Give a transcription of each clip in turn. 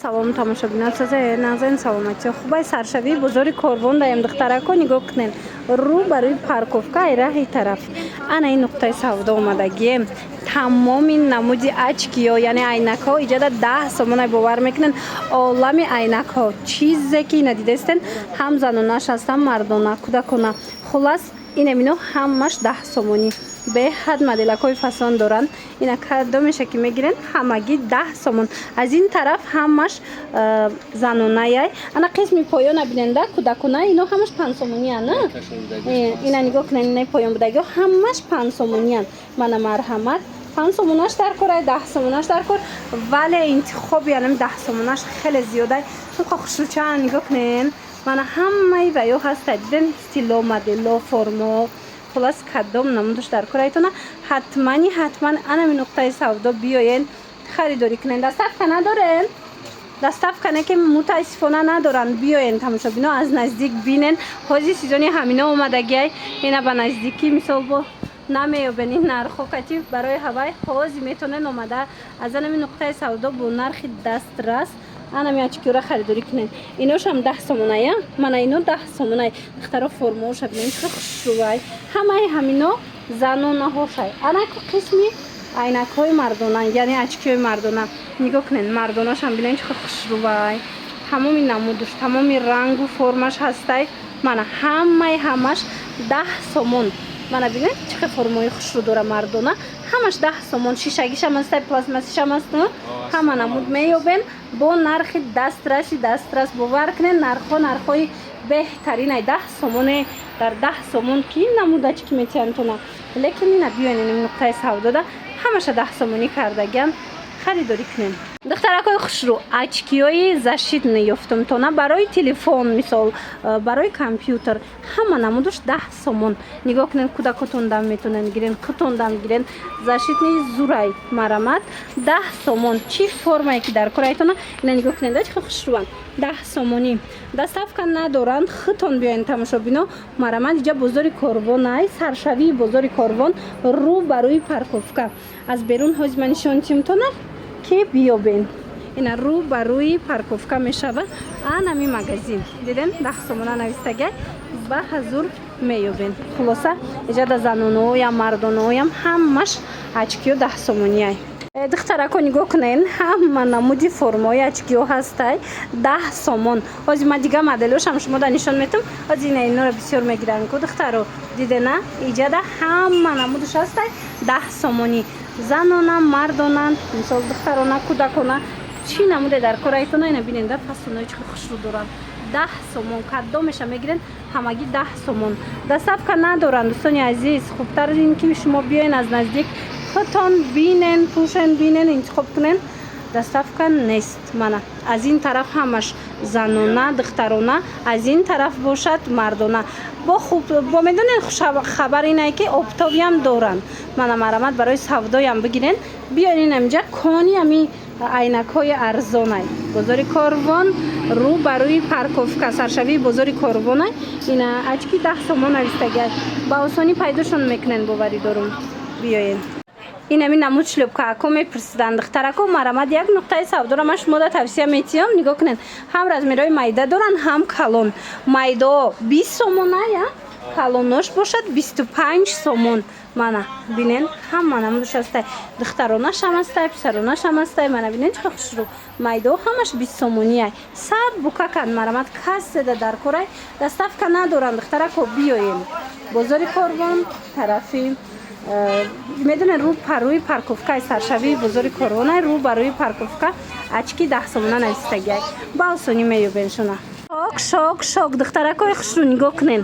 салом тамошобинон сазай назан саломати хубай саршави бузори корвон даем духтарако нигоҳ кунен рӯ ба рӯи парковка ай раҳи тараф ана ин нуқтаи савдо омадагием тамоми намуди очкиё яъне айнакҳо иҷода 10 сомон ай бовар мекунен олами айнакҳо чизе ки ина дидестен ҳам занонаш ҳастан мардона кӯдакона хулас инамино ҳамаш 10 сомонӣ беҳад моделакҳои фасон доранд ина кадомеша ки мегирен ҳамагӣ 10 сомон аз ин тараф ҳамаш занонаяй ана қисми поёна биненда кӯдакона ино ҳамаш 5 сомонияна ина нигоҳ кунен ина поён будагиҳо ҳамаш 5 сомониян мана марҳамат 5 сомонаш дар кор 10 сомонаш дар кор вале интихоби анам 10 сомонаш хеле зиёдай хуба хушрӯчан нигоҳ кунен мана ҳамаи ваё ҳаста диден стило модело формо хулас кадом намудаш дар кор айтона ҳатман анами нуқтаи савдо биёен харидорӣ кунен доставка надорен доставка не ки мутаассифона надоранд биёен тамошобино аз наздик бинен ҳозир сезони ҳамино омадагиай ина ба наздикӣ мисол бо намеёбен ин нархо кати барои ҳавай ҳозир метонен омада аз анами нуқтаи савдо бо нархи дастрас анами очкиёра харидорӣ кунен иношам 10 сомоная мана ино 10 сомонай духтаро формоша бинен чӣ хушрӯвай ҳамаи ҳамино занонаҳошай ана қисми айнакҳои мардона яъне очкиёи мардона нигоҳ кунен мардонашам бинен чӣ хушрӯвай тамоми намудаш тамоми рангу формаш ҳастай мана ҳамаш 10 сомон мана бинен чӣ формои хушрӯ дора мардона ҳамаш 10 сомон шишагишам ҳастай пластмассишам ҳаст ҳама намуд меёбен бо нархи дастрас бовар кунен нархҳои беҳтаринай 10 сомоне дар 10 сомон ки ин намудачки метиянтона лекин ина биёен ин нуқтаи савдода ҳамаша 10 сомонӣ кардагиан харидорӣ кунен духтаракҳои хушрӯ очкиёи защитни ёфтумтона барои телефон мисол барои компютер ҳама намудаш 10 сомон нигоҳ кунен кӯдакотон дам метонен гирен хутон дам гирен защитни зурай марамат 10 сомон чӣ формае ки дар корайтона ина нигоҳ кунен да чӣ хушрӯванд 10 сомонӣ доставка надоранд хутон биёен тамошобино марамат иҷа бозори корвонай саршавии бозори корвон рӯ ба рӯи парковка аз берун ҳозир ман нишонтимтона ки биёбен ина рӯ ба рӯи парковка мешавад анами магазин диден 10 сомона навистагай ба ҳазур меёбен хулоса иҷада занонаҳоям мардонаҳоям ҳамаш очкиё 10 сомонияй духтарако нигоҳ кунен ҳама намуди формои очкиё ҳастай 10 сомон ҳозир ман дига моделошам шумода нишон метам ҳозир ина инора бисёр мегиранд ку духтаро дидена иҷада ҳама намудаш ҳастай 10 сомонӣ занона мардона мисол духтарона кӯдакона чӣ намуде дар кор айтона ина биненда фасонои чӣ хушрӯ доранд 10 сомон кадомеша мегирен ҳамагӣ 10 сомон доставка надоранд дӯстони азиз хубтар ин ки шумо биёен аз наздик хутон бинен пӯшен бинен интихоб кунен доставка нест мана аз ин тараф ҳамаш занона духтарона аз ин тараф бошад мардона бо медонен хабар инае ки обтобиам доранд мана марамат барои савдоям бигирен биён инамиҷа кони ами айнакҳои арзонай бозори корвон рӯ ба рӯи парковка саршавии бозори корвонай ина очки 10 сомон навистагай ба осонӣ пайдошон мекунен боваридорум биёен инами намуд шлёпкаако мепурсиданд духтарако марамат як нуқтаи савдора ман шумода тавсия метиём нигоҳ кунен ҳам размерҳои майда доранд ҳам калон майдо 20 сомоная калонош бошад 25 сомон мана бинен ҳама намудаш ҳастай духтаронашам ҳастай писаронашам ҳастай мана бинен чӣ хушрӯ майдо ҳамаш 20 сомонияй сад букаканд марамат касседа дар корай доставка надоранд духтарако биёен бозори корвон тарафи медонен рӯи парковкаи саршавии бозори корвонай рӯ ба рӯи парковка очки 10 сомона навистагиай ба осонӣ меёбен шуна шок духтаракҳои хушрӯ нигоҳ кунен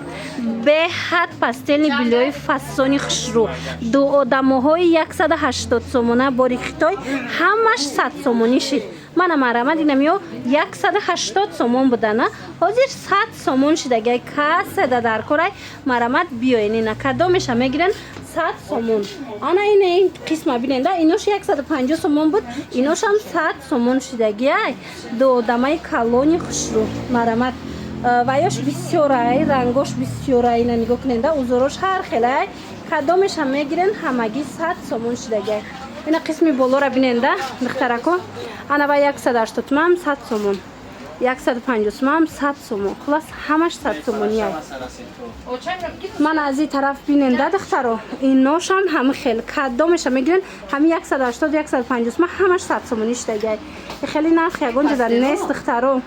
беҳад пастелни билои фасони хушрӯ ду одамоҳои 180 сомона бори хитой ҳамаш 100 сомонӣ шид мана марамат инамиё 180 сомон будана ҳозир 100 сомон шидагай касседа дар корай марамат биёен ина кадомеша мегирен 100 сомон ана ина ин қисма бинен да инош 150 сомон буд иношам 100 сомон шидагиай ду одамаи калони хушрӯ марамат ваёш бисёрай рангош бисёрай ина нигоҳ кунен да узорош ҳар хелай кадомеша мегирен ҳамагӣ 100 сомон шидагиай اینا قسمی بالا را بینین ده دخترکو انا با 180 تومان 100 سومون 150 تومان 100 سومون خلاص همش 100 سومونیه من از این طرف بینین ده دخترو این نوش هم خیلی کدامش میگیرن همین 180 150 تومان همش 100 سومونیش دیگه خیلی نرخ یگون در نیست دخترو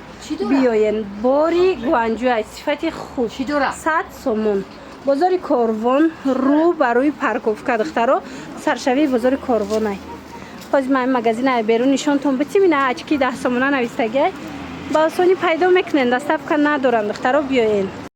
بیاین باری گوانجو صفت خوب 100 سومون بازار کاروان رو بروی پارکوفکا دخترو سرشوی بازار کاروان باز من مغازین بیرون نشونتون بتیمینه اچکی 10 سومونه نویستگی با آسانی پیدا میکنین دستف که ندارن دخترو بیاین